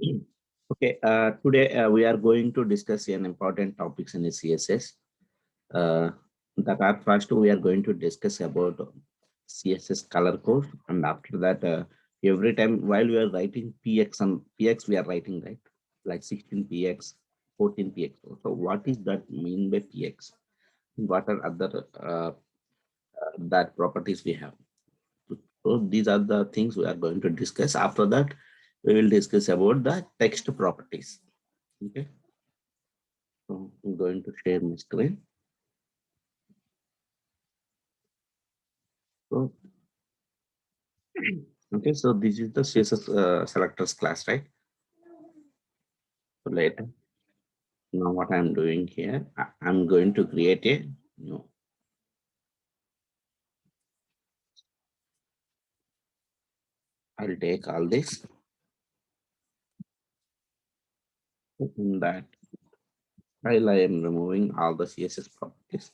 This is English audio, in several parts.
Okay, today we are going to discuss an important topics in the CSS. Uh, that at first we are going to discuss about CSS color code, and after that, every time while we are writing PX and PX, we are writing right like 16 PX, 14 PX. So what is that mean by PX? What are other that properties we have? So these are the things we are going to discuss. After that, we will discuss about the text properties. Okay. So I'm going to share my screen. So, okay, so this is the CSS selectors class, right? So later, now what I'm doing here, I'm going to create a new. I'll take all this in that file. I am removing all the CSS properties.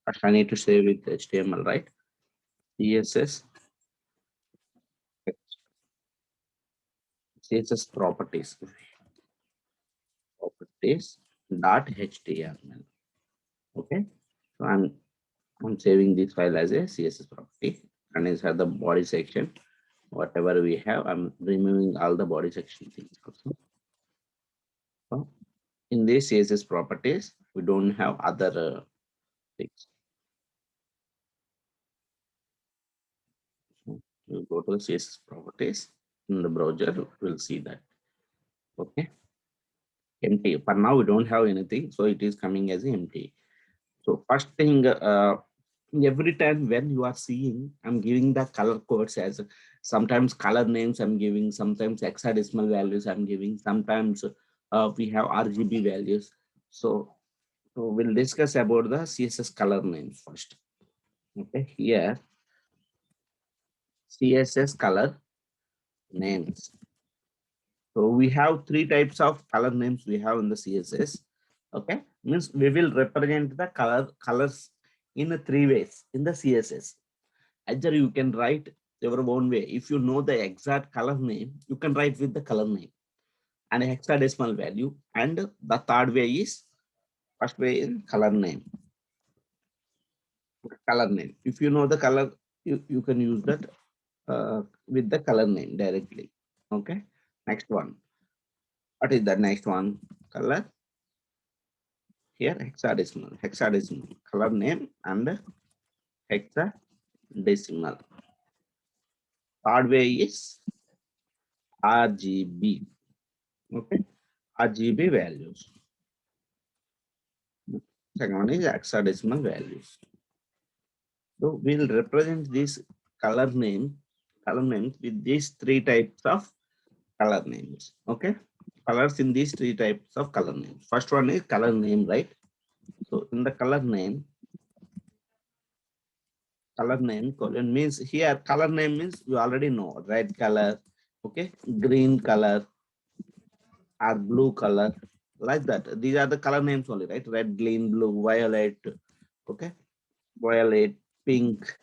First, I need to save with HTML, right? CSS CSS properties dot HTML. Okay, so I'm saving this file as a CSS property, and inside the body section, whatever we have, I'm removing all the body section things also. So in this CSS properties, we don't have other things. So we'll go to the CSS properties in the browser, we'll see that. Okay, empty. For now, we don't have anything, so it is coming as empty. So first thing, every time when you are seeing, I'm giving the color codes as sometimes color names I'm giving, sometimes hexadecimal values I'm giving, sometimes we have RGB values. So we'll discuss about the CSS color names first. Okay, here CSS color names. So we have three types of color names we have in the CSS. Okay, means we will represent the colors in three ways in the CSS. Either you can write your own way. If you know the exact color name, you can write with the color name and a hexadecimal value. And the third way is first way in color name. Color name. If you know the color, you can use that with the color name directly. Okay. Next one. What is the next one? Color. Here hexadecimal. Hexadecimal. Color name and hexadecimal. Third way is RGB. Okay. RGB values. Second one is hexadecimal values. So we'll represent this color names with these three types of color names. Okay. Colors in these three types of color names. First one is color name, right? So in the color name colon means here color name means you already know red color, okay, green color or blue color, like that. These are the color names only, right? Red, green, blue, violet, okay, violet, pink,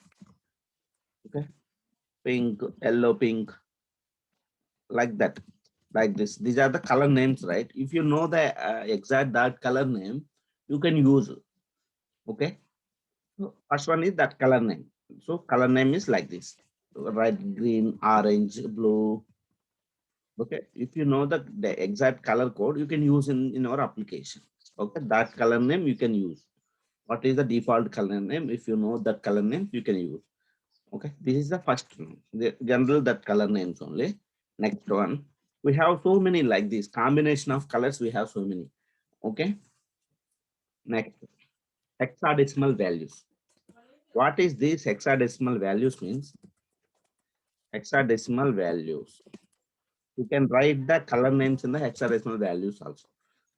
okay, pink, yellow, pink, like that, like this. These are the color names, right? If you know the exact that color name, you can use. Okay, so first one is that color name. So color name is like this: red, green, orange, blue. Okay, if you know the exact color code, you can use in our application. Okay, that color name you can use. What is the default color name? If you know that color name, you can use. Okay, this is the first one. The general that color names only. Next one, we have so many like this combination of colors. We have so many. Okay, next hexadecimal values. What is this hexadecimal values means? Hexadecimal values. You can write the color names in the hexadecimal values also.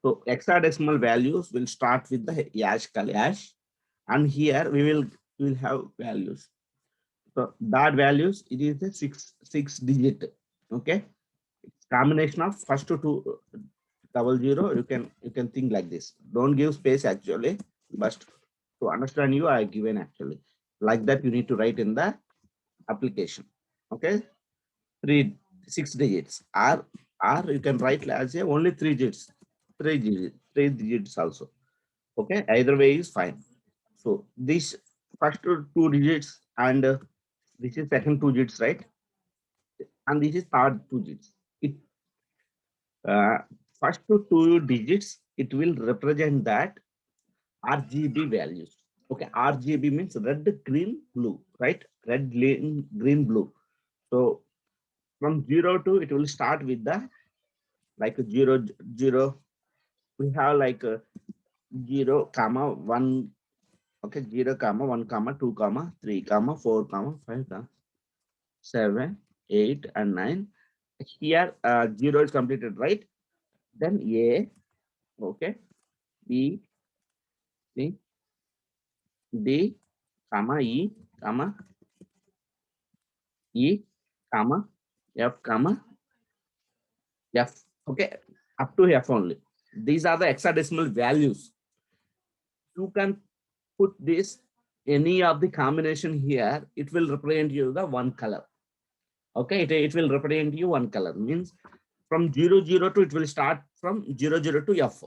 So hexadecimal values will start with the hash, and here we will have values. So that values it is a six digit. Okay, it's combination of first to two double zero. You can think like this. Don't give space actually, but to understand you, I given actually. Like that, you need to write in the application. Okay, 6 digits, or you can write as a only 3 digits, 3 digits also. Okay, either way is fine. So this first two digits and this is second two digits, right? And this is third two digits. It uh, first two digits, it will represent that RGB values. Okay, RGB means red, green, blue, right? Red, green, blue. So from 0 to, it will start with the like 0, 0. We have like 0, comma 1. Okay, 0, comma 1, comma 2, comma 3, comma 4, comma 5, comma 7, 8, and 9. Here 0 is completed, right? Then A, okay, B, C, D, comma E, comma E, comma F, comma F. Okay, up to F only. These are the hexadecimal values. You can put this any of the combination here. It will represent you the one color. Okay, it will represent you one color. Means from 0, 0 to, it will start from 0, 0 to F.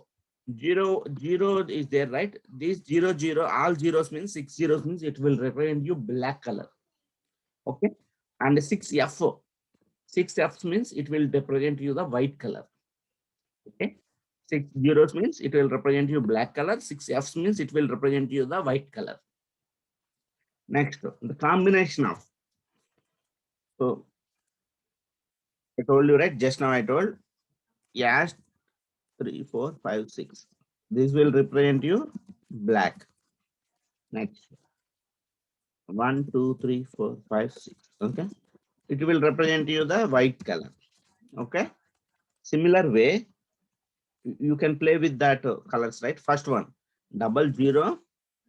0, 0 is there, right? This 0, 0, all zeros means 6 zeros means it will represent you black color. Okay, and 6F, 6F means it will represent you the white color. Okay, 6 zeros means it will represent you black color. 6Fs means it will represent you the white color. Next, the combination of. So I told you, right? Just now I told, yes, 3, 4, 5, 6. This will represent you black. Next, 1, 2, 3, 4, 5, 6. Okay, it will represent you the white color. Okay, similar way, you can play with that colors, right? First one, 00,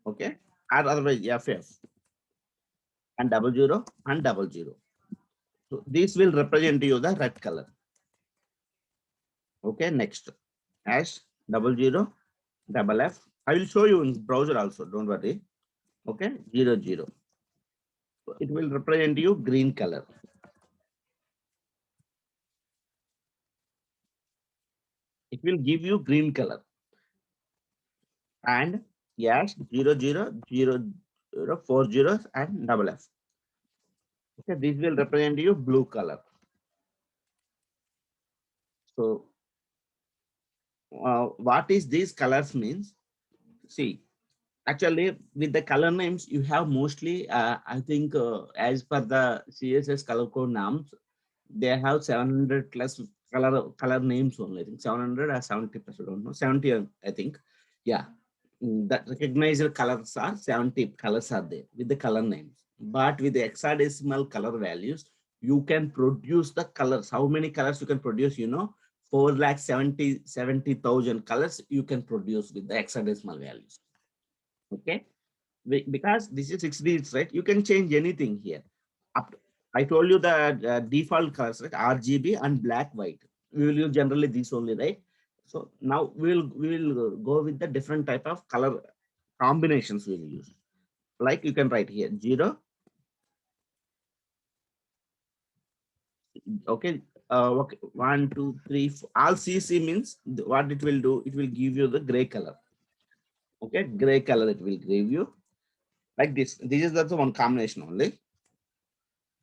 okay, or otherwise FF, and 00 and 00. So this will represent you the red color. Okay, next, hash 00, double F. I will show you in browser also, don't worry. Okay, 00. So it will represent you green color. It will give you green color. And yes, 00, 4 zeros and double F. Okay, this will represent you blue color. So what is these colors means? See, actually with the color names you have mostly, I think as per the CSS color code norms, they have 700 plus color names only. I think 700 or 70 plus, I don't know, 70 I think. Yeah, that recognized colors are 70 colors are there with the color names. But with the hexadecimal color values, you can produce the colors. How many colors you can produce? 4,70,000 colors you can produce with the hexadecimal values. Okay, because this is 6 digits, right? You can change anything here. I told you the default colors, right? RGB and black, white. We will use generally these only, right? So now we will go with the different type of color combinations we will use. Like you can write here 0. Okay. Okay. 1, 2, 3, 4. All CC means what it will do. It will give you the gray color. Okay, gray color it will give you like this. This is also one combination only.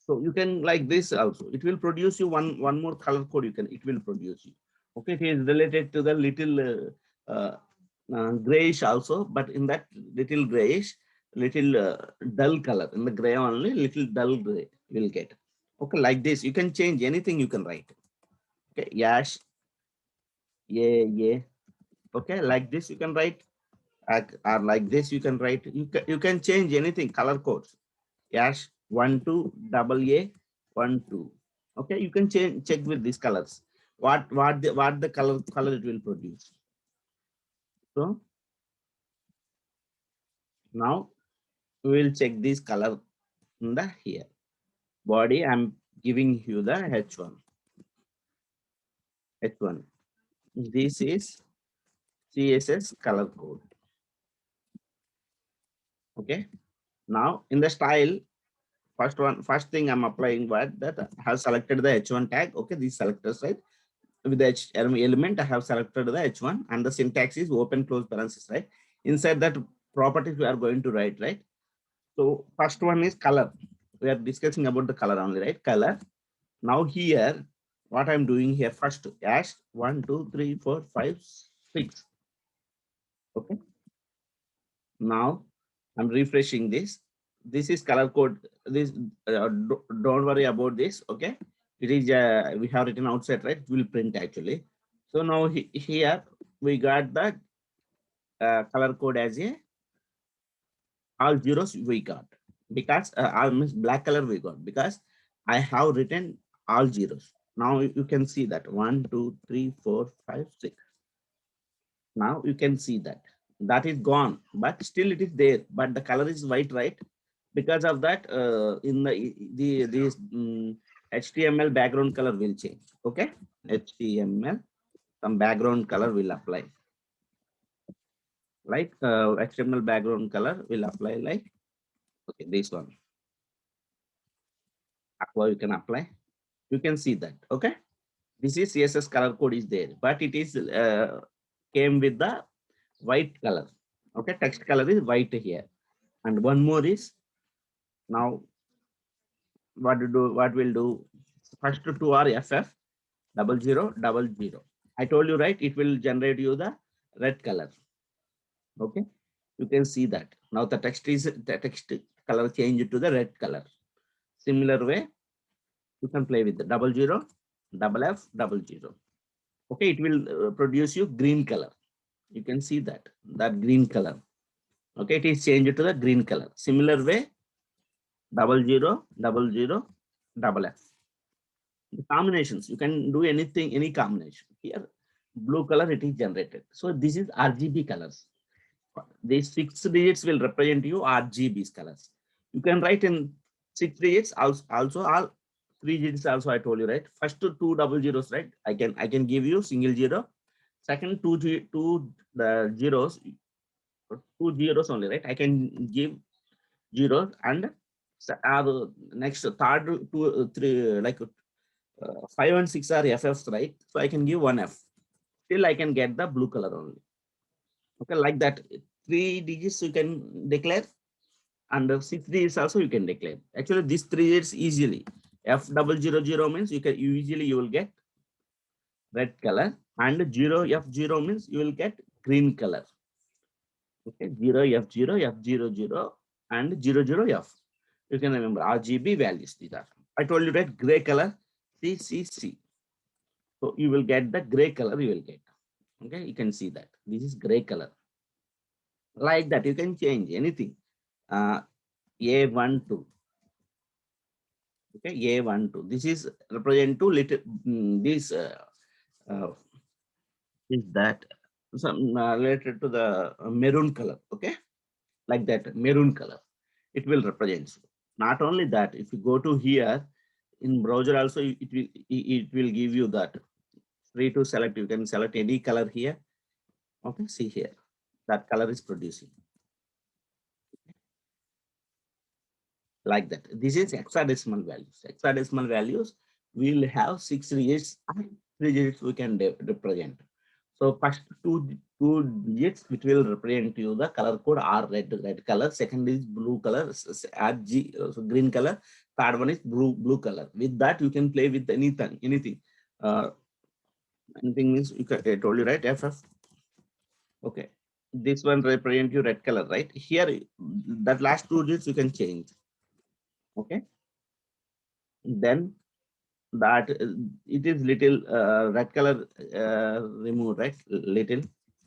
So you can like this also. It will produce you one more color code. It will produce you. Okay, it is related to the little grayish also, but in that little grayish, little dull color. In the gray only, little dull gray will get. Okay, like this. You can change anything. You can write. Okay, yash, yeah. Okay, like this you can write. Or like this you can write. You can change anything. Color codes. Yash 1 2 double A 1 2. Okay, you can check with these colors. What the color it will produce. So now we will check this color in the here. Body, I'm giving you the H1. H1. This is CSS color code. Okay. Now in the style, first thing I'm applying what that I have selected the H1 tag. Okay, these selectors, right? With the element, I have selected the H1 and the syntax is open close parenthesis, right? Inside that properties we are going to write, right? So first one is color. We are discussing about the color only, right? Color. Now here, what I'm doing here first, hash 1, 2, 3, 4, 5, 6. Okay. Now I'm refreshing this. This is color code. This don't worry about this. Okay. It is we have written outside, right? It will print actually. So now here we got the color code as a all zeros we got because all means black color we got because I have written all zeros. Now you can see that 1, 2, 3, 4, 5, 6. Now you can see that that is gone, but still it is there. But the color is white, right? Because of that, in the this HTML background color will change. Okay, HTML some background color will apply. Like HTML background color will apply like okay this one. Aqua you can apply. You can see that. Okay, this is CSS color code is there, but it is came with the white color. Okay, text color is white here. And one more is now what to do, what we'll do first two are FF 0000. I told you right, it will generate you the red color. Okay, you can see that now the text color change to the red color. Similar way, you can play with the 00 FF 00. Okay, it will produce you green color. You can see that green color. Okay, it is changed to the green color. Similar way, 0000 FF. The combinations, you can do anything, any combination. Here, blue color it is generated. So this is RGB colors. These 6 digits will represent you RGB's colors. You can write in 6 digits also all 3 digits also I told you, right? First two double zeros, right? I can give you single zero. Second two the zeros, two zeros only, right? I can give zeros and next third two three like 5 and 6 are FFs, right? So I can give one F. Still I can get the blue color only. Okay, like that. 3 digits you can declare and 6 digits also you can declare. Actually, these 3 digits easily. F0000 means you easily you will get red color and 0F0 means you will get green color. Okay, 0F0, F00 and 00F. You can remember RGB values these are. I told you that gray color CCC. So you will get the gray color you will get. Okay, you can see that this is gray color. Like that, you can change anything. A12. Okay, A12. This is represent to little this uh, is that some related to the maroon color. Okay, like that maroon color. It will represent. Not only that, if you go to here in browser also, it will give you that free to select. You can select any color here. Okay, see here that color is producing like that. This is hexadecimal values. Hexadecimal values will have 6 digits and 3 digits we can represent. So first two digits which will represent you the color code are red color. Second is blue color, RG so green color. Third one is blue color. With that you can play with anything. Uh, anything means you can, I told you right FF. Okay, this one represent you red color, right? Here that last two digits you can change. Okay, then that it is little red color removed, right? Little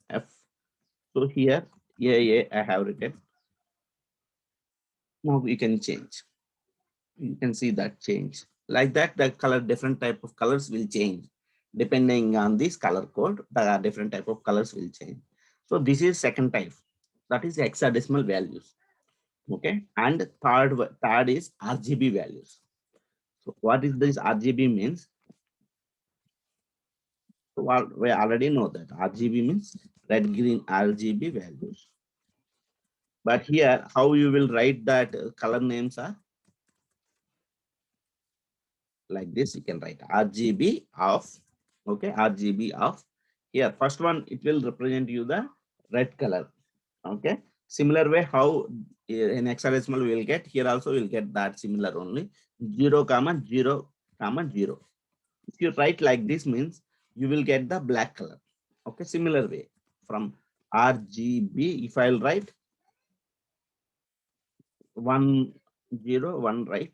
f. So here yeah I have written. Now you can change. You can see that change like that. The color, different type of colors will change depending on this color code. The different type of colors will change. So this is second type, that is hexadecimal values. Okay, and third is RGB values. So what is this RGB means? Well, we already know that RGB means red green RGB values. But here, how you will write that color names are like this. You can write RGB of, okay, RGB of. Here, first one, it will represent you the red color. Okay. Similar way, how in hexadecimal we will get, here also we'll get that similar only 0, comma 0, comma 0. If you write like this means you will get the black color. Okay, similar way from RGB. If I'll write 1 0 1, right?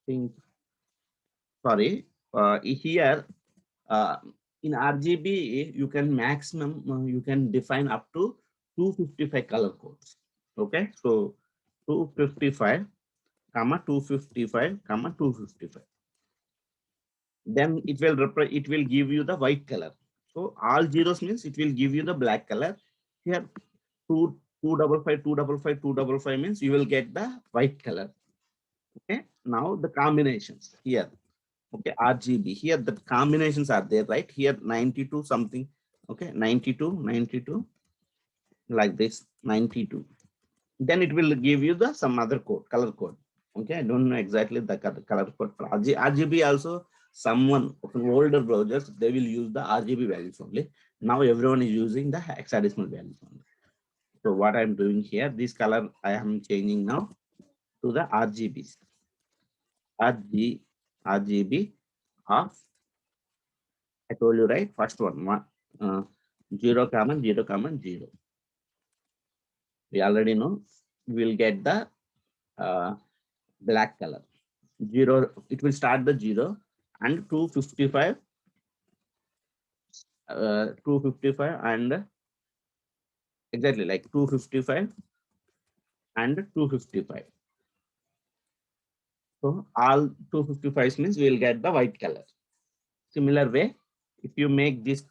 Think sorry. Here in RGB you can maximum you can define up to 255 color codes. Okay, so 255 comma 255 comma 255. Then it will give you the white color. So all zeros means it will give you the black color. Here 255 means you will get the white color. Okay, now the combinations here. Okay, RGB here the combinations are there, right? Here 92 something. Okay, 92 like this 92. Then it will give you the some other code, color code. Okay, I don't know exactly the color code for RGB also. Someone from older browsers, they will use the RGB values only. Now everyone is using the hexadecimal values only. So what I'm doing here, this color I am changing now to the RGBs. RGB of, I told you right, first one, 0, comma 0, comma 0. We already know we will get the black color. 0, it will start the 0 and 255, 255 and exactly like 255 and 255. So all 255 means we will get the white color. Similar way, if you make this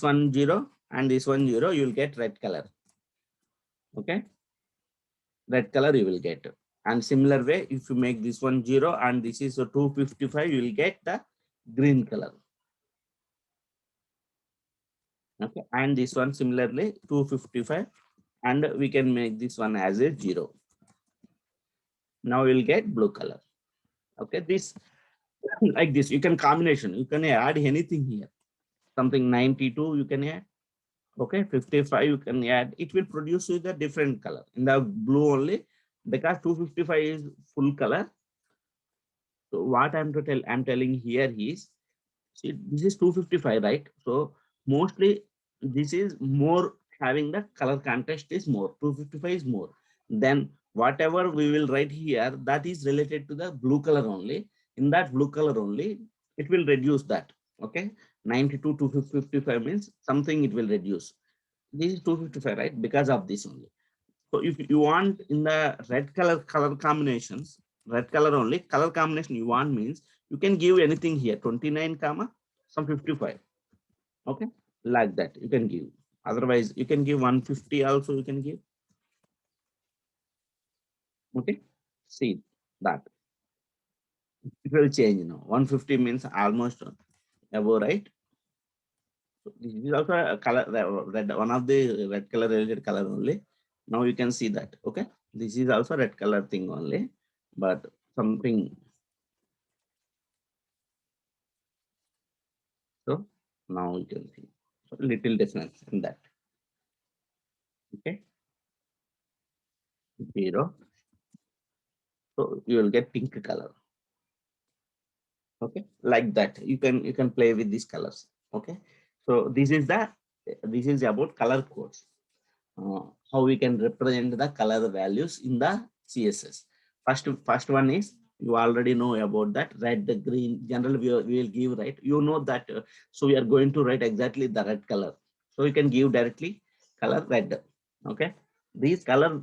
one 0 and this one 0, you will get red color. Okay, red color you will get. And similar way, if you make this one 0 and this is a 255, you will get the green color. Okay, and this one similarly 255, and we can make this one as a 0. Now we'll get blue color. Okay, this like this, you can combination, you can add anything here. Something 92 you can add. Okay, 55 you can add. It will produce with a different color in the blue only, because 255 is full color. So what I'm telling here is, see, this is 255, right? So mostly this is more, having the color contrast is more. 255 is more. Then whatever we will write here, that is related to the blue color only. In that blue color only, it will reduce that. Okay, 92 to 255 means something it will reduce. This is 255, right? Because of this only. So if you want in the red color combinations, red color only, color combination you want means you can give anything here, 29 comma some 55. Okay, like that you can give. Otherwise you can give 150 also, you can give. Okay, see that it will change, 150 means almost above, right? So this is also a color, red, one of the red color related color only. Now you can see that. Okay, this is also red color thing only, but something. So now you can see, so little difference in that. Okay, 0. So you will get pink color. Okay, like that you can play with these colors. Okay, so this is about color codes. How we can represent the color values in the CSS. First one is, you already know about that, red, the green. Generally we will give, right? You know that. So we are going to write exactly the red color. So you can give directly color red. Okay, these color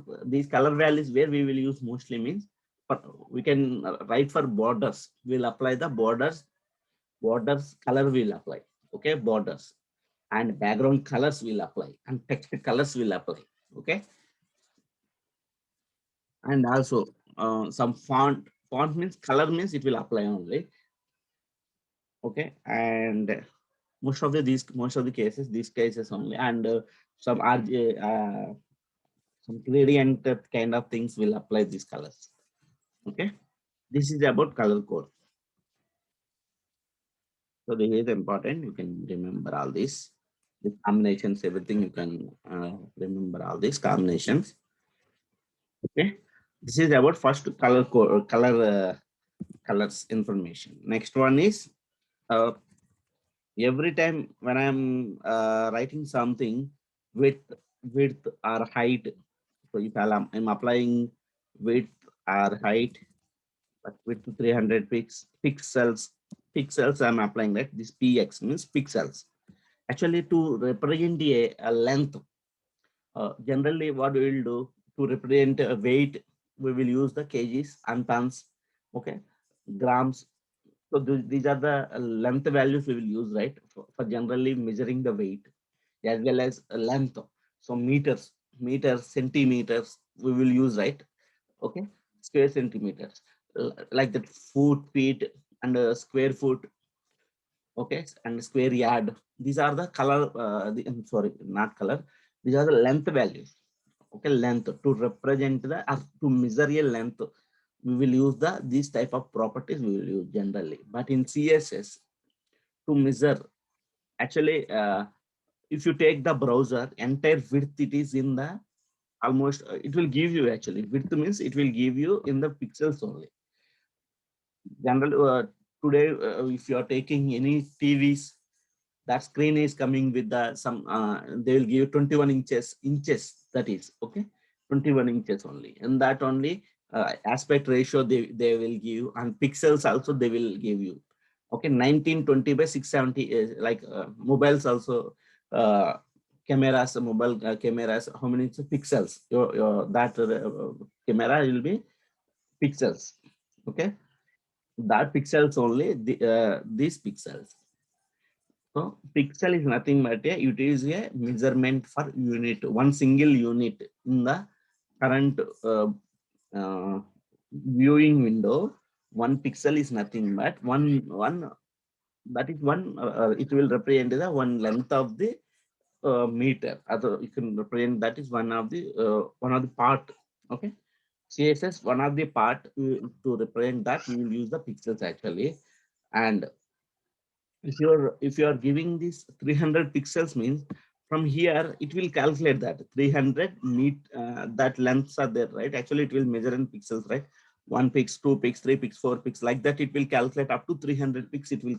values where we will use mostly means, but we can write for borders. We'll apply the borders color will apply. Okay, borders, and background colors will apply, and text colors will apply. Okay, and also some font means, color means it will apply only. Okay, and most of the cases, these cases only. And some RG, some gradient kind of things will apply these colors. Okay, this is about color code. So this is important. You can remember all this. The combinations, everything you can remember all these combinations. Okay, this is about first color code, colors information. Next one is uh, every time when I'm writing something with width or height. So if I'm applying width or height, but width to 300 pixels I'm applying that. This px means pixels. Actually, to represent a length, generally what we will do to represent a weight, we will use the kgs and tons, okay, grams. So these are the length values we will use, right, for generally measuring the weight as well as length. So meters, centimeters, we will use, right? Okay, square centimeters, like that, feet, and square foot, okay, and square yard. These are the color, I'm sorry, not color. These are the length values. Okay, length to represent the to measure a length. We will use these type of properties we will use generally. But in CSS to measure, actually, if you take the browser entire width, it is in the almost. It will give you actually width means it will give you in the pixels only. Generally, today, if you are taking any TVs, that screen is coming with the some they will give 21 inches, that is okay, 21 inches only, and that only aspect ratio they will give, and pixels also they will give you, okay, 1920 by 670 is like mobiles also, uh, cameras, mobile cameras, how many pixels your that camera will be pixels, okay, that pixels only, these pixels. So pixel is nothing but it is a measurement for unit, one single unit in the current uh, viewing window. One pixel is nothing but one that is one. It will represent the one length of the meter. Other you can represent that is one of the part. Okay, CSS one of the part, to represent that we will use the pixels actually. And if you are giving this 300 pixels means from here it will calculate that 300 that lengths are there, right? Actually it will measure in pixels, right? 1 pix, 2 pix, 3 pix, 4 pix, like that it will calculate up to 300 pix. It will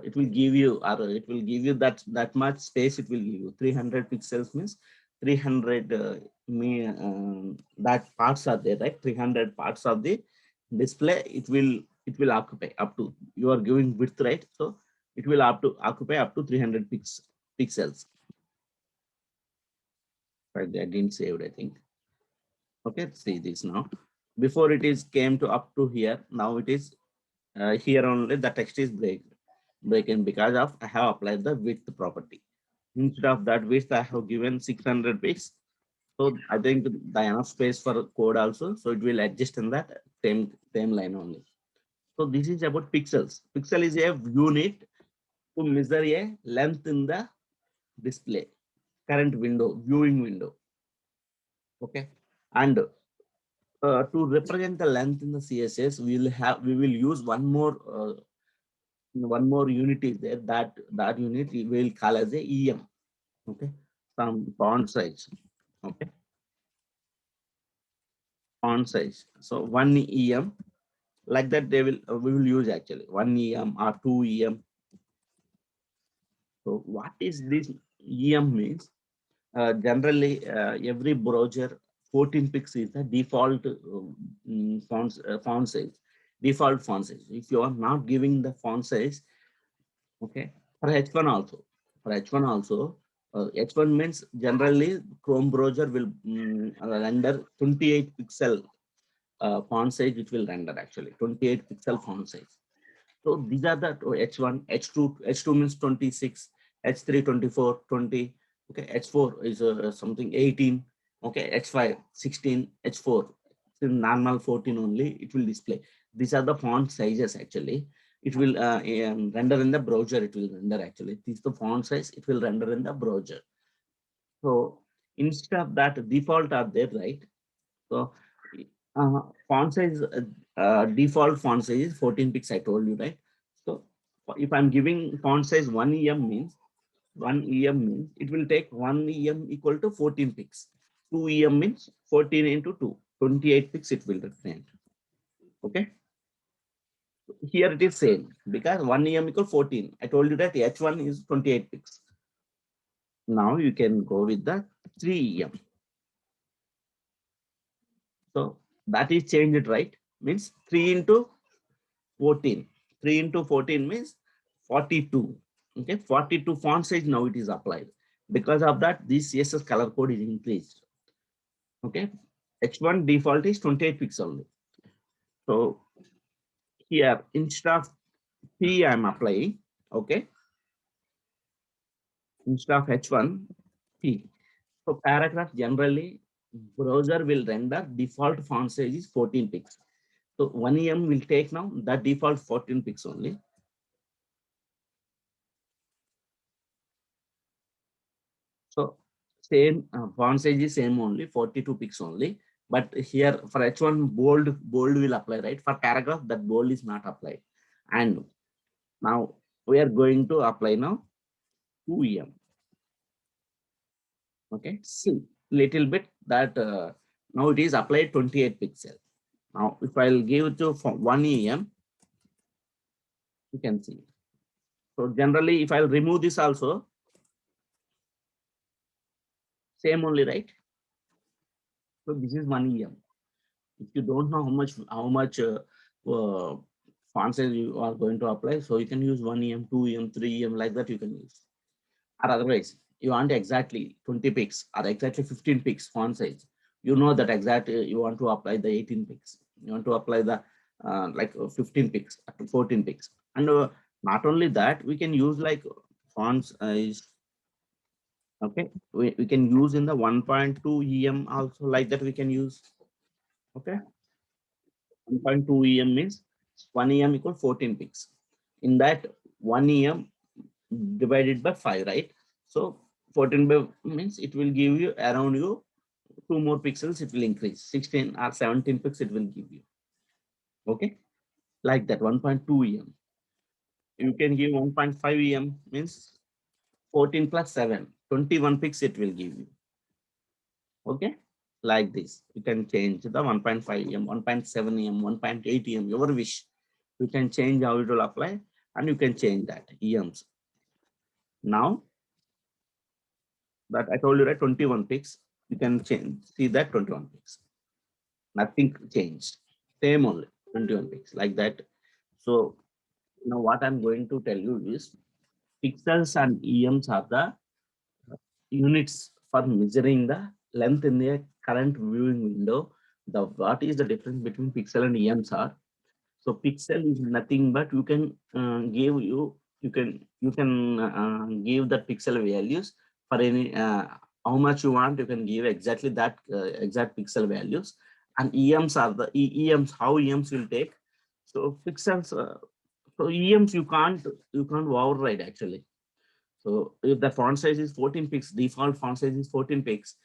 it will give you, or it will give you that much space. It will give you 300 pixels means 300 that parts are there, right? 300 parts of the display. It will occupy up to, you are giving width, right? So it will occupy up to 300 pixels, right? I didn't save it, I think. Okay, see this now. Before it is came to up to here, now it is here only the text is breaking because of I have applied the width property. Instead of that width, I have given 600 pixels. So I think the enough space for code also. So it will adjust in that same line only. So this is about pixels. Pixel is a unit to measure a length in the display, current window, viewing window. Okay. And to represent the length in the CSS, we will use one more unit is there. That unit we will call as a EM. Okay. Some font size. Okay. Font size. So one EM, like that they will we will use actually one EM or two EM. So what is this EM means? Generally, every browser 14 pixels is the default font size. Default font size. If you are not giving the font size, okay, for H1 also. For H1 also, H1 means generally Chrome browser will render 28 pixel font size. It will render actually 28 pixel font size. So these are the H1, H2 means 26, H3 24, 20. Okay, H4 is something 18. Okay, H5 16, H4 normal 14 only. It will display. These are the font sizes actually. it will render in the browser. It will render actually. This is the font size. It will render in the browser. So instead of that, default are there, right? So font size, default font size is 14 pixels. I told you, right? So if I'm giving font size 1 em means 1 em means it will take 1 em equal to 14 pixels. 2 em means 14 into 2, 28 pixels it will represent. Okay. Here it is same because 1 em equal 14. I told you that H1 is 28 pixels. Now you can go with the 3 em. So that is changed, right? Means 3 into 14. 3 into 14 means 42. Okay, 42 font size now it is applied. Because of that, this CSS color code is increased. Okay, H1 default is 28 pixels only. So here instead of P I'm applying, okay, instead of H1, P. So paragraph generally browser will render default font size is 14 pixels. So 1 em will take now the default 14 pixels only. So same font size is same only 42 pixels only. But here for H1 bold will apply, right? For paragraph that bold is not applied. And now we are going to apply now 2em. Okay, see little bit that now it is applied 28 pixel. Now if I'll give to 1 em, you can see. So generally if I'll remove this also, same only, right? So this is 1 em. If you don't know how much uh, font size you are going to apply, so you can use 1 em, 2 em, 3 em, like that you can use. Or otherwise, you want exactly 20 pixels or exactly 15 pixels font size. You know that exactly you want to apply the 18 pixels. You want to apply the 15 pixels up to 14 pixels. And not only that, we can use like fonts is okay. We can use in the 1.2 em also, like that we can use. Okay. 1.2 em means 1 em equal 14 pixels. In that 1 em divided by 5, right? So 14 by means it will give you around you 2 more pixels, it will increase 16 or 17 pixels it will give you. Okay, like that 1.2 em. You can give 1.5 em means 14 plus 7, 21 pixels it will give you. Okay, like this. You can change the 1.5 em, 1.7 em, 1.8 em, your wish. You can change how it will apply and you can change that EMs. Now that I told you, right, 21 pixels, you can change, see that 21 pixels. Nothing changed. Same only, 21 pixels, like that. So now what I'm going to tell you is pixels and EMs are the units for measuring the length in the current viewing window. The what is the difference between pixel and EMs are? So pixel is nothing but you can give the pixel values for any how much you want. You can give exactly that exact pixel values. And EMs are the EMs. How EMs will take? So pixels. So EMs you can't override actually. So if the font size is 14 pixels, default font size is 14 pixels.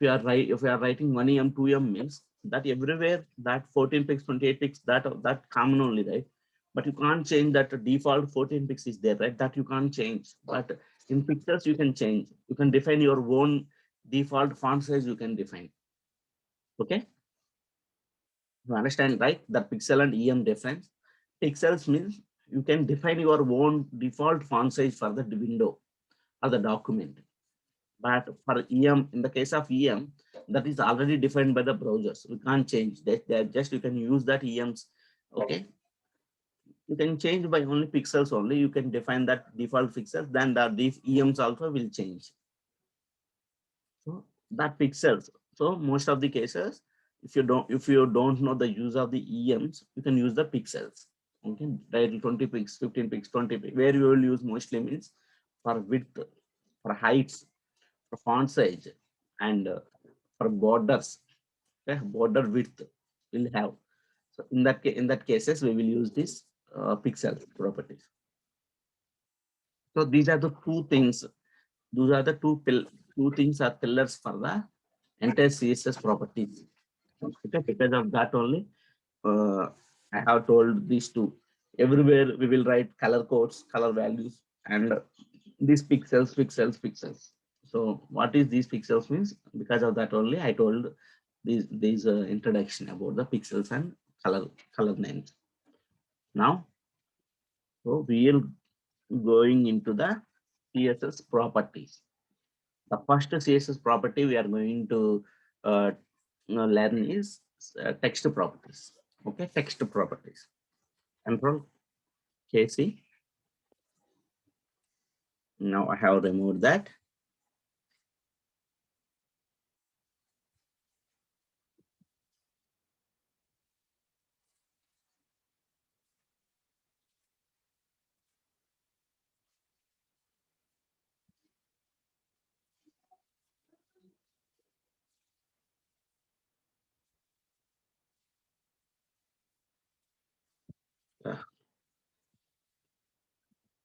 If you are writing 1 em, 2 em means that everywhere that 14 pixels, 28 pixels, that common only, right? But you can't change that default 14 pixels is there, right? That you can't change. But in pixels you can change. You can define your own default font size. You can define. Okay, you understand, right? The pixel and em difference. Pixels means you can define your own default font size for the window or the document. But for EM, in the case of EM, that is already defined by the browsers. We can't change that. Just you can use that EMs. Okay. You can change by only pixels only. You can define that default pixels. Then these EMs also will change. So that pixels. So most of the cases, if you don't know the use of the EMs, you can use the pixels. Okay, directly 20 pixels, 15 pixels, 20 pixels. Where you will use mostly means for width, for heights, for font size, and for borders. Okay, border width will have. So in that cases we will use this pixels properties. So these are the two things. Those are the two things are pillars for the entire CSS properties. Okay, because of that only, I have told these two. Everywhere we will write color codes, color values, and these pixels. So what is these pixels means? Because of that only, I told these introduction about the pixels and color names. Now, so we will going into the CSS properties. The first CSS property we are going to learn is text properties. Okay, text properties. Control KC. Now I have removed that.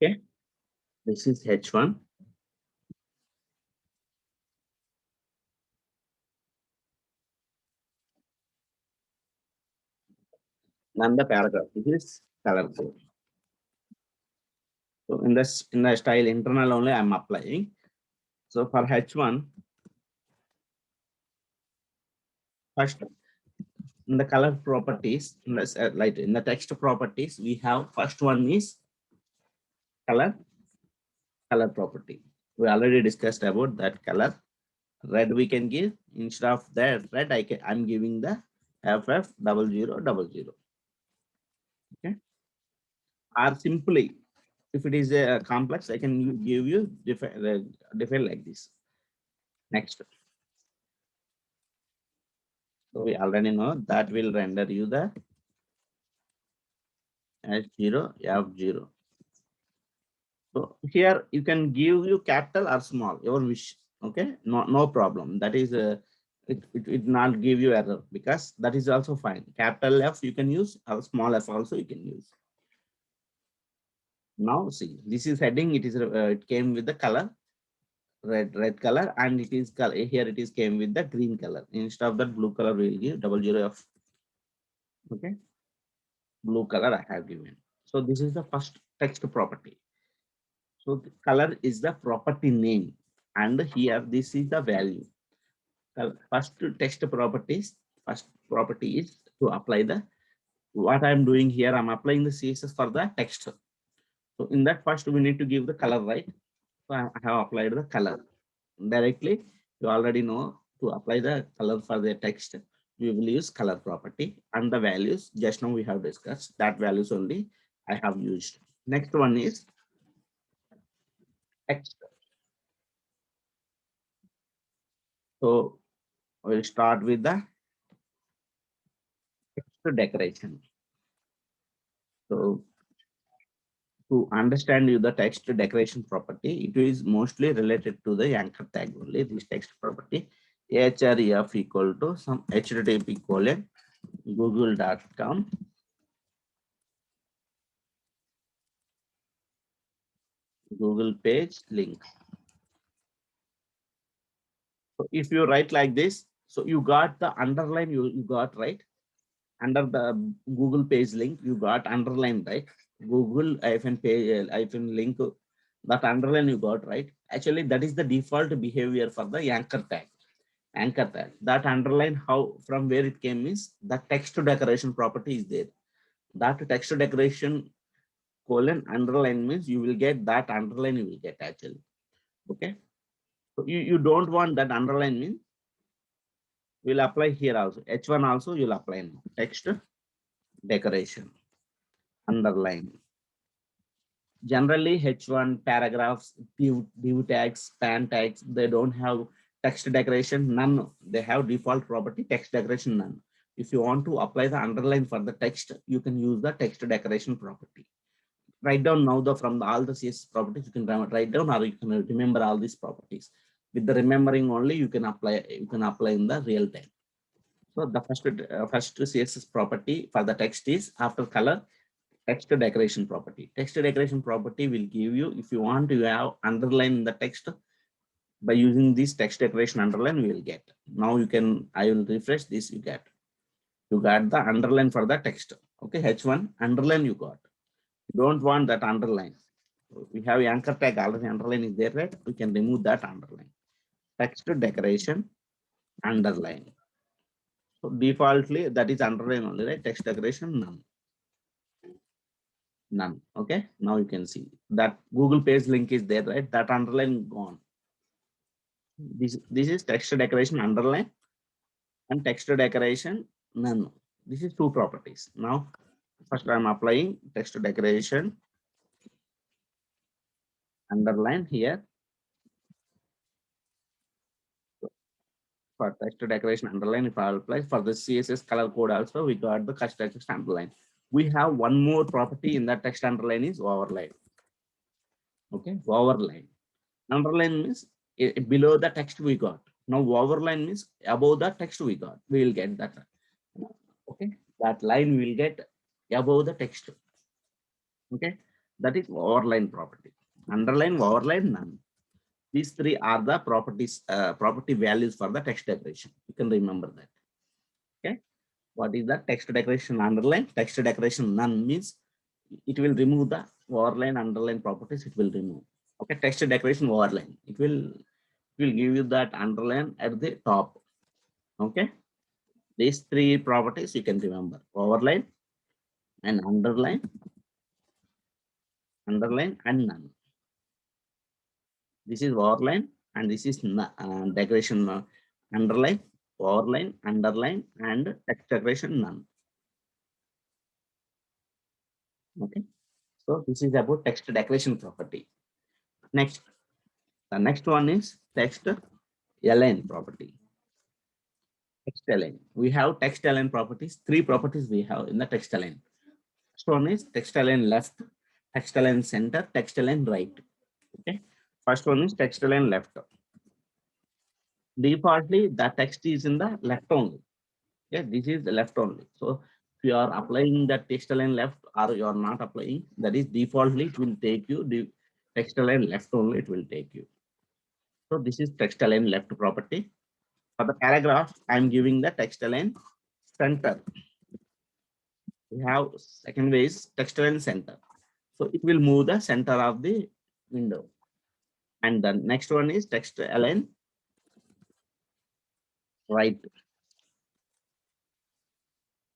Okay, this is H1. Then the paragraph. This is color code. So in the style internal only I'm applying. So for H1, first in the color properties, in the like in the text properties, we have first one is color property. We already discussed about that color. Red we can give instead of that red I'm giving the FF0000. Okay, or simply if it is a complex I can give you different like this. Next, so we already know that will render you the H0 F0. So here you can give you capital or small, your wish. Okay, no problem. That is it not give you error because that is also fine. Capital F you can use or small f also you can use. Now see, this is heading. It is it came with the color red color, and it is color here. It is came with the green color. Instead of that blue color, we will give 00F. Okay, blue color I have given. So this is the first text property. So the color is the property name, and here this is the value. First text properties. First property is to apply the what I'm doing here. I'm applying the CSS for the text. So in that first we need to give the color, right? So I have applied the color directly. You already know to apply the color for the text. We will use color property and the values. Just now we have discussed that values only I have used. Next one is text. So we'll start with the text decoration. So to understand you the text decoration property, it is mostly related to the anchor tag only. This text property href equal to some http colon google.com Google page link. So if you write like this, so you got the underline, you got right under the Google page link, you got underline, right? Google page link, that underline you got right. Actually, that is the default behavior for the anchor tag. Anchor tag. That underline, how from where it came is the text decoration property is there. That text decoration colon underline means you will get that underline you will get actually. Okay. So you don't want that underline means we'll apply here also. H1 also you'll apply now. Text decoration underline. Generally H1 paragraphs, div tags, span tags, they don't have text decoration, none. They have default property text decoration, none. If you want to apply the underline for the text, you can use the text decoration property. Write down now all the CSS properties you can write down, or you can remember all these properties. With the remembering only you can apply in the real time. So the first CSS property for the text is after color text decoration property. Text decoration property will give you, if you want to have underline the text, by using this text decoration underline, we will get. Now you can, I will refresh this, you got the underline for the text. Okay, H1 underline you got. You don't want that underline. We have anchor tag already, underline is there, right? We can remove that underline. Text decoration underline. So defaultly that is underline only, right? Text decoration none. None. Okay. Now you can see that Google page link is there, right? That underline gone. This is text decoration underline and text decoration none. This is two properties. Now first I'm applying text decoration underline here. For text decoration underline, if I apply for the CSS color code also, we got the text underline. We have one more property in that text underline is overline. Okay, overline. Underline means below the text we got. Now overline means above the text we got. We will get that. Okay, that line will get above the text. Okay, that is overline property. Underline, overline, none. These three are the properties, property values for the text decoration. You can remember that. Okay, what is the text decoration underline? Text decoration none means it will remove the overline underline properties. It will remove. Okay, text decoration overline. It will give you that underline at the top. Okay, these three properties you can remember: overline and underline and none. This is overline and this is decoration underline, overline, underline, and text decoration none. Okay, so this is about text decoration property. Next, the next one is text align property. Text align. We have text align properties. Three properties we have in the text align. First one is text align left, text align center, text align right. Okay. First one is text align left. Defaultly, the text is in the left only. Okay, this is the left only. So if you are applying the text align left or you are not applying, that is defaultly it will take you the text align left only. It will take you. So this is text align left property. For the paragraph, I'm giving the text align center. We have second way is text align center. So it will move the center of the window. And the next one is text align right.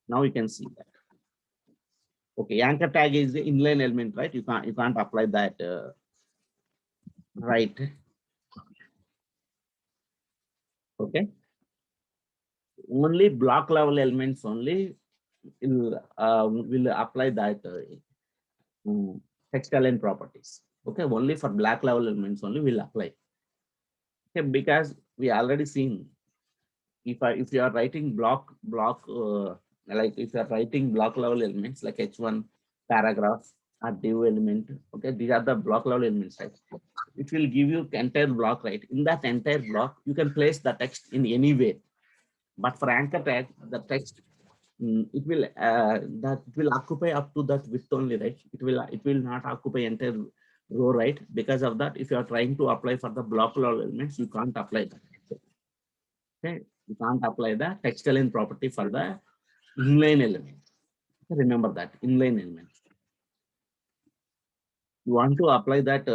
Now you can see that. Okay, anchor tag is the inline element, right? You can't apply that right. Okay. Only block level elements only will apply that text align properties. Okay, only for black level elements only will apply. Okay, because we already seen if you are writing block like if you are writing block level elements like H1 paragraph or div element, okay, these are the block level elements, right? It will give you entire block, right? In that entire block, you can place the text in any way. But for anchor tag, the text it will occupy up to that width only, right? It will not occupy entire row, right? Because of that, if you are trying to apply for the block level elements, you can't apply that. Okay, you can't apply the text align property for the inline element. Remember that inline element. You want to apply that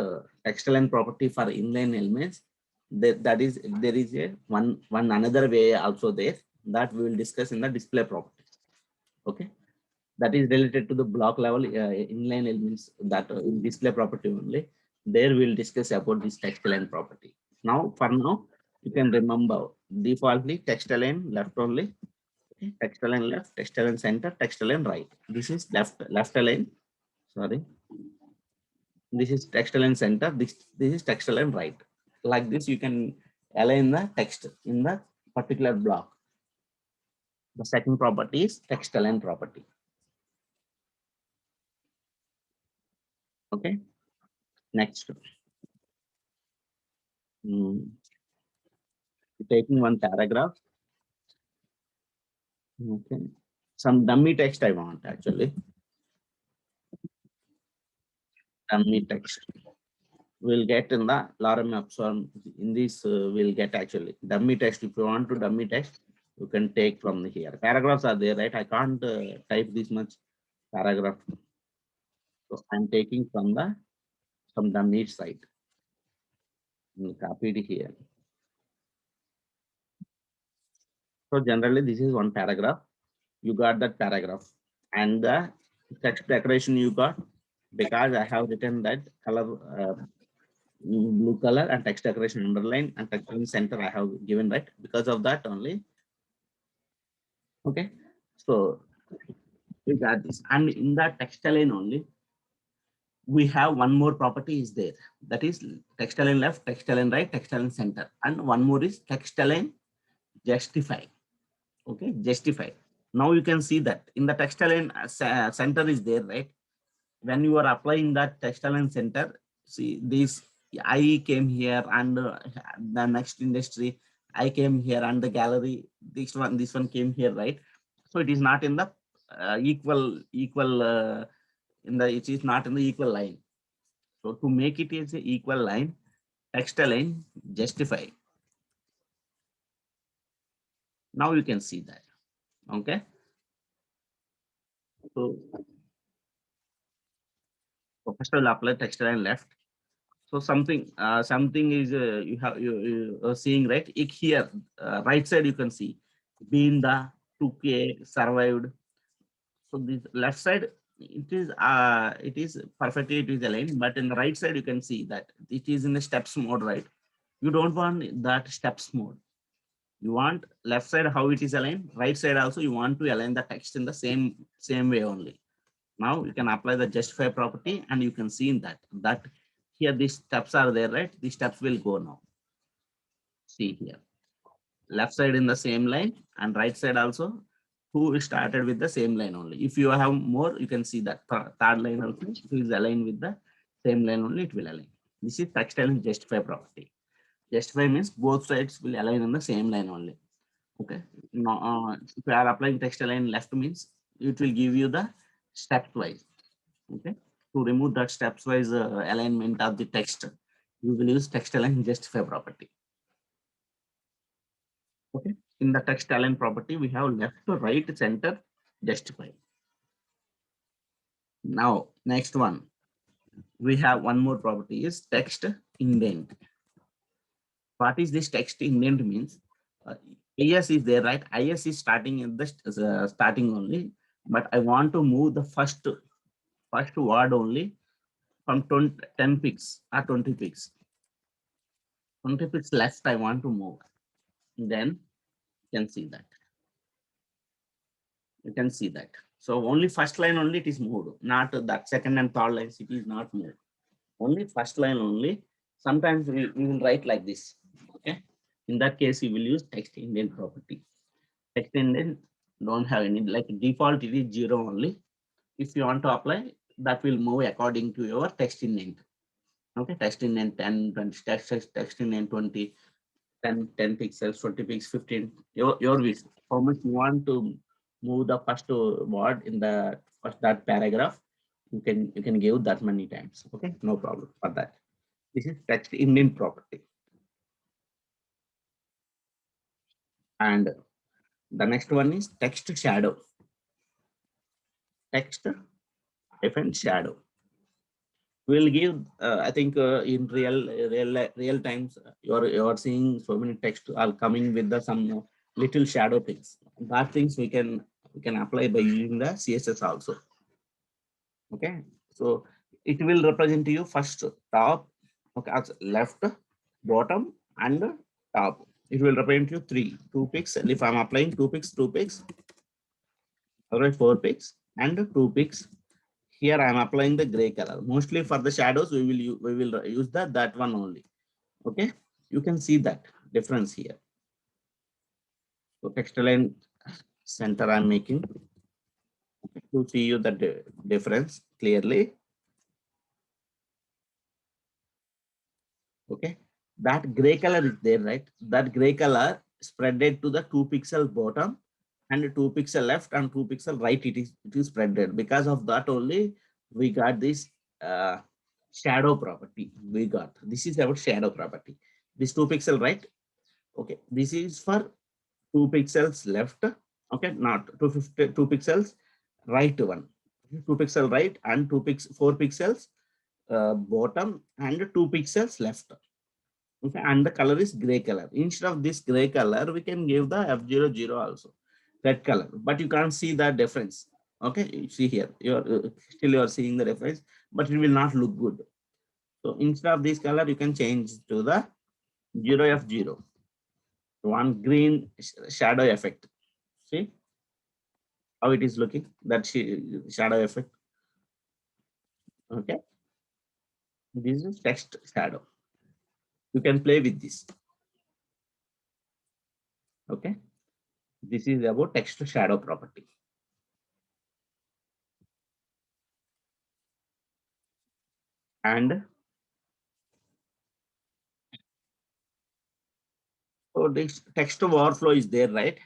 text align property for inline elements. There is a one another way also there that we will discuss in the display properties. Okay, that is related to the block level inline elements that in display property only. There we will discuss about this text align property. Now, for now, you can remember defaultly text align left only. Okay, text align left, text align center, text align right. This is left align. Sorry. This is text align center. This is text align right. Like this, you can align the text in the particular block. The second property is text align property. Okay. Next. Taking one paragraph. Okay. Some dummy text I want actually. dummy text. We'll get in the lorem ipsum. In this, we'll get actually dummy text. If you want to dummy text, you can take from here. Paragraphs are there, right? I can't type this much paragraph. So I'm taking from the niche site. Copied here. So generally, this is one paragraph. You got that paragraph, and the text decoration you got because I have written that color blue color and text decoration underline and text in center I have given, right? Because of that only. Okay, so we got this, and in that text align only we have one more property is there, that is text align left, text align right, text align center, and one more is text align justify. Okay, justify. Now you can see that in the text align center is there, right? When you are applying that text align center, see this I came here and the next industry I came here and the gallery this one came here, right? So it is not in the equal in the it is not in the equal line. So to make it is a equal line, text align justify. Now you can see that. Okay, so first I will apply text align left. So something is you are seeing, right? Here right side you can see being the 2K survived. So this left side it is perfectly it is aligned, but in the right side you can see that it is in the steps mode, right? You don't want that steps mode. You want left side how it is aligned, right side also you want to align the text in the same way only. Now you can apply the justify property and you can see in that here these steps are there, right? These steps will go now. See here, left side in the same line and right side also who started with the same line only. If you have more, you can see that third line also is aligned with the same line only, it will align. This is text align justify property. Justify means both sides will align on the same line only. Okay. Now, if you are applying text align left means it will give you the stepwise. Okay. To remove that stepwise alignment of the text, you will use text align justify property. Okay. In the text align property, we have left, right, center, justify. Now, next one, we have one more property is text indent. What is this text indent means? IS is there, right? IS is starting in the starting only, but I want to move the first word only from 10 pixels or 20 pixels. 20 pixels left I want to move. Then you can see that. You can see that. So only first line only it is moved, not that second and third lines it is not moved. Only first line only. Sometimes we will write like this. Okay. In that case, you will use text indent property. Text indent don't have any, like default it is 0 only. If you want to apply, that will move according to your text indent. Okay, text indent 10, 20, text indent 20, 10 pixels, 20 pixels, 15. Your wish. How much you want to move the first word in the first that paragraph, you can give that many times. Okay, no problem for that. This is text indent property. And the next one is text shadow. Text different shadow. We'll give I think in real times you're seeing so many text are coming with the some little shadow things. That things we can apply by using the CSS also. Okay, so it will represent to you first top, okay, as left, bottom, and top. It will represent you 2 pixels. If I'm applying 2 pixels, 2 pixels, all right, 4 pixels and 2 pixels. Here I am applying the gray color. Mostly for the shadows, we will use that one only. Okay, you can see that difference here. So text align center I'm making to see you the difference clearly. Okay, that gray color is there, right? That gray color spreaded to the 2 pixel bottom and 2 pixel left and 2 pixel right. It is spreaded. Because of that only we got this shadow property we got. This is about shadow property. This 2 pixel, right? Okay, this is for 2 pixels left. Okay, not 250, 2 pixels right one. 2 pixel right and 4 pixels bottom and 2 pixels left. Okay, and the color is gray color. Instead of this gray color, we can give the F00 also, red color, but you can't see the difference. Okay, you see here, you're still you're seeing the difference, but it will not look good. So instead of this color, you can change to the 0F0, one green shadow effect. See how it is looking, that shadow effect. Okay, this is text shadow. You can play with this. Okay, this is about text shadow property. And so this text overflow is there, right?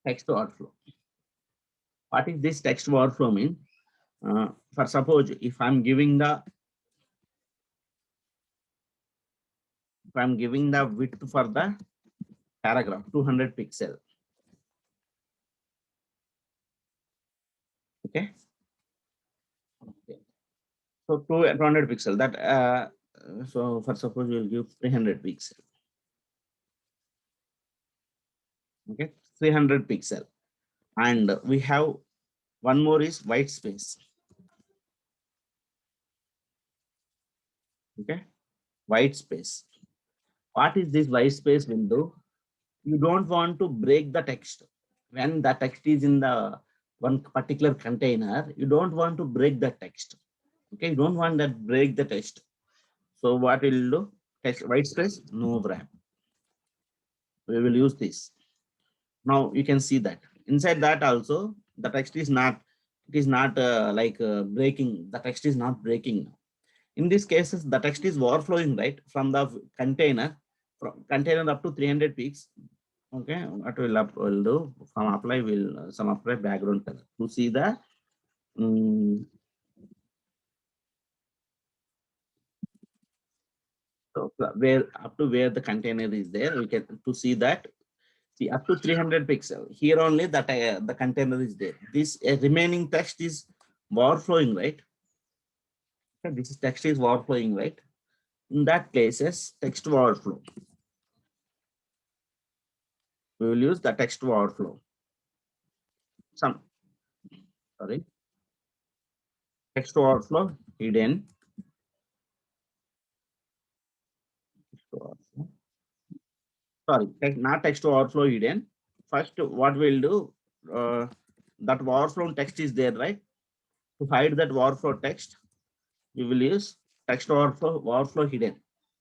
Text overflow. What is this text overflow mean? For suppose if I'm giving the width for the paragraph 200 pixel. Okay. Okay. So 200 pixel that so for suppose we'll give 300 pixel. Okay, 300 pixel, and we have one more is white space. Okay, white space. What is this white space window? You don't want to break the text. When the text is in the one particular container, you don't want to break the text. Okay, you don't want that break the text. So what we'll do? Text white space, no wrap. We will use this. Now you can see that inside that also the text is not, it is not breaking. The text is not breaking. In these cases, the text is overflowing right from the container, from container up to 300 peaks. Okay, what will do from apply will some apply background color to see the so where up to where the container is there, we can to see that. See up to 300 pixel here only that the container is there. This remaining text is overflowing, right? Okay, this is text is overflowing, right? In that cases, text overflow. We will use the text overflow. Some sorry, text overflow hidden. Sorry, not text overflow hidden. First, what we'll do, that overflow text is there, right? To hide that overflow text, we will use text overflow hidden.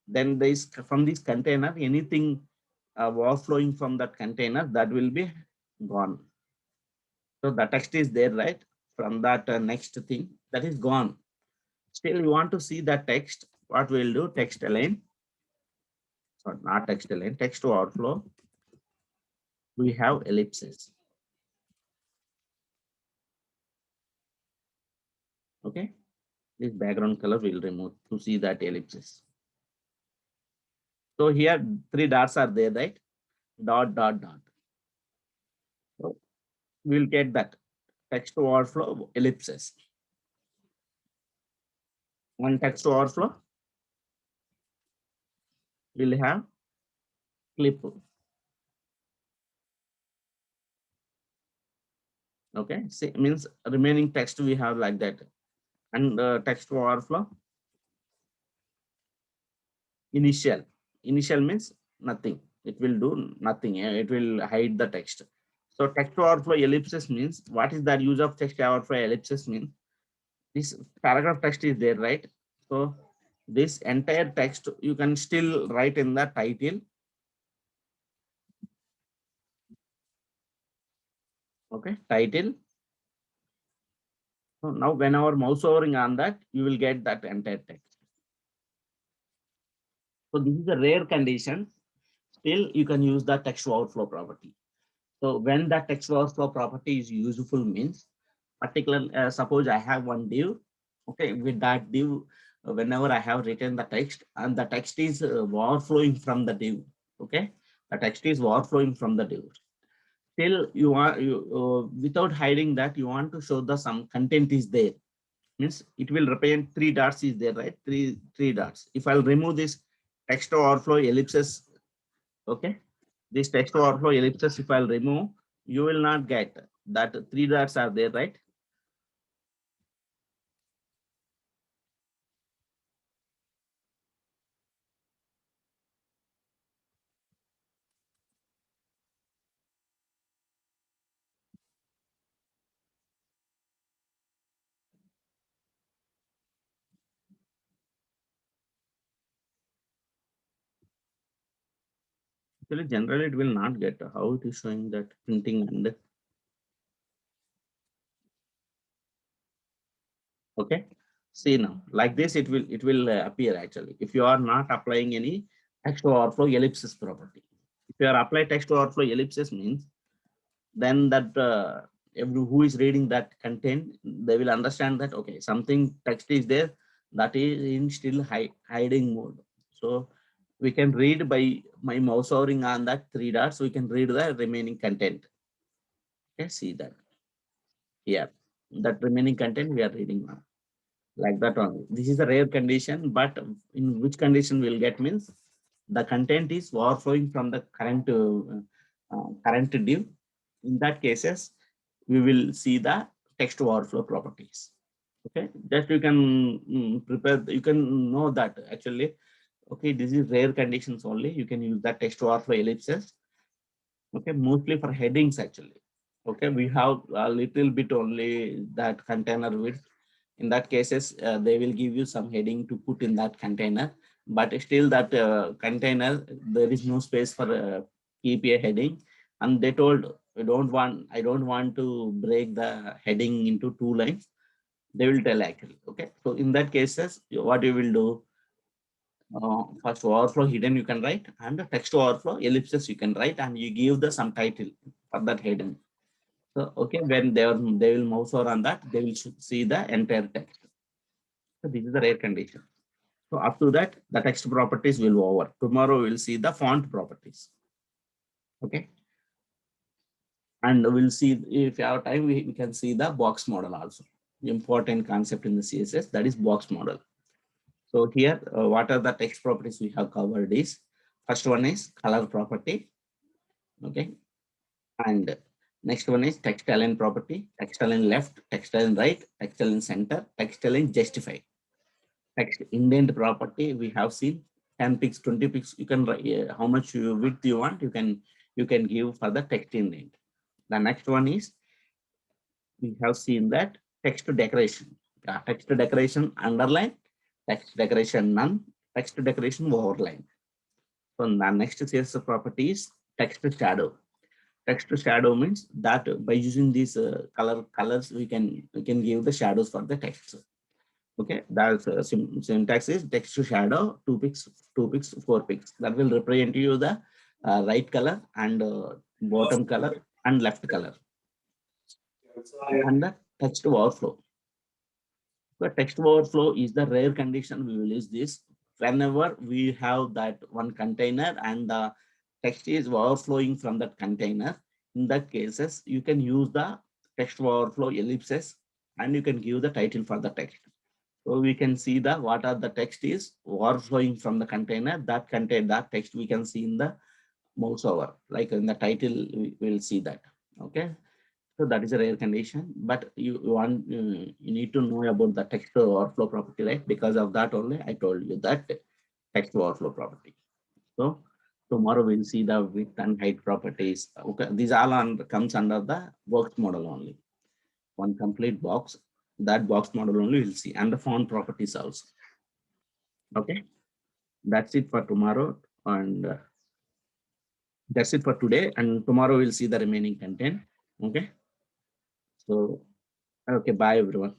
Then there is from this container, anything overflowing from that container that will be gone. So the text is there, right? From that next thing that is gone. Still, you want to see the text. What we'll do? Text align. Sorry, not text align. Text overflow. We have ellipses. Okay. This background color will remove to see that ellipses. So here 3 dots are there, right? Dot, dot, dot. So we'll get that text overflow ellipses. One text overflow will have clip. Okay, see, means remaining text we have like that. And text overflow initial. Initial means nothing. It will do nothing. It will hide the text. So text overflow ellipses means what is the use of text overflow ellipses means this paragraph text is there, right? So this entire text you can still write in the title. Okay, title. So now when our mouse hovering on that, you will get that entire text. So this is a rare condition. Still, you can use the text overflow property. So when that text overflow property is useful means, particular suppose I have one div Okay, with that div, whenever I have written the text and the text is overflowing from the div. Okay, the text is overflowing from the div. Still, you want you without hiding that you want to show the some content is there. Means it will represent three dots is there, right? Three dots. If I'll remove this text overflow ellipses, okay, this text overflow ellipses, if I'll remove, you will not get that three dots are there, right? Actually, generally it will not get how it is showing that printing and okay. See now, like this, it will appear actually. If you are not applying any text overflow ellipsis property. If you are apply text overflow ellipsis means then that who is reading that content, they will understand that okay, something text is there that is in still hiding mode. So we can read by my mouse hovering on that three dots, we can read the remaining content. Okay, see that here. That remaining content we are reading now. Like that only. This is a rare condition, but in which condition we'll get means the content is overflowing from the current div. In that cases, we will see the text overflow properties. Okay, just you can prepare. You can know that actually. Okay, this is rare conditions only. You can use that text overflow ellipses. Okay, mostly for headings actually. Okay, we have a little bit only that container width. In that cases, they will give you some heading to put in that container, but still that container, there is no space for keep a heading. And they told, I don't want to break the heading into two lines. They will tell actually, okay. So in that cases, what you will do, first overflow hidden you can write and the text overflow ellipses you can write and you give the some title for that hidden. So, okay, when they will mouse over on that, they will see the entire text. So this is the rare condition. So up to that, the text properties will over. Tomorrow we'll see the font properties. Okay. And we'll see if you have time, we can see the box model also. Important concept in the CSS, that is box model. So here, what are the text properties we have covered is, first one is color property. Okay. And next one is text align property, text align left, text align right, text align center, text align justify. Text indent property we have seen 10 pixels, 20 pixels. You can how much width you want, you can give for the text indent. The next one is we have seen that text decoration. Yeah, text decoration underline, text decoration none, text decoration overline. So the next CSS property is text shadow. Text shadow means that by using these colors we can give the shadows for the text. Okay, that's syntax is text to shadow 2 pixels, 4 pixels. That will represent you the right color and bottom color and left color. And the text overflow. The text overflow is the rare condition we will use this whenever we have that one container and the text is overflowing from that container. In that cases, you can use the text overflow ellipses and you can give the title for the text. So we can see the what are the text is overflowing from the container that contain that text we can see in the mouse over, like in the title we will see that. Okay, so that is a rare condition, but you need to know about the text overflow property, right? Because of that only I told you that text overflow property. So tomorrow we'll see the width and height properties. Okay, these all comes under the box model only. One complete box, that box model only we'll see, and the font properties also. Okay, that's it for tomorrow, and that's it for today. And tomorrow we'll see the remaining content. Okay, so okay, bye everyone.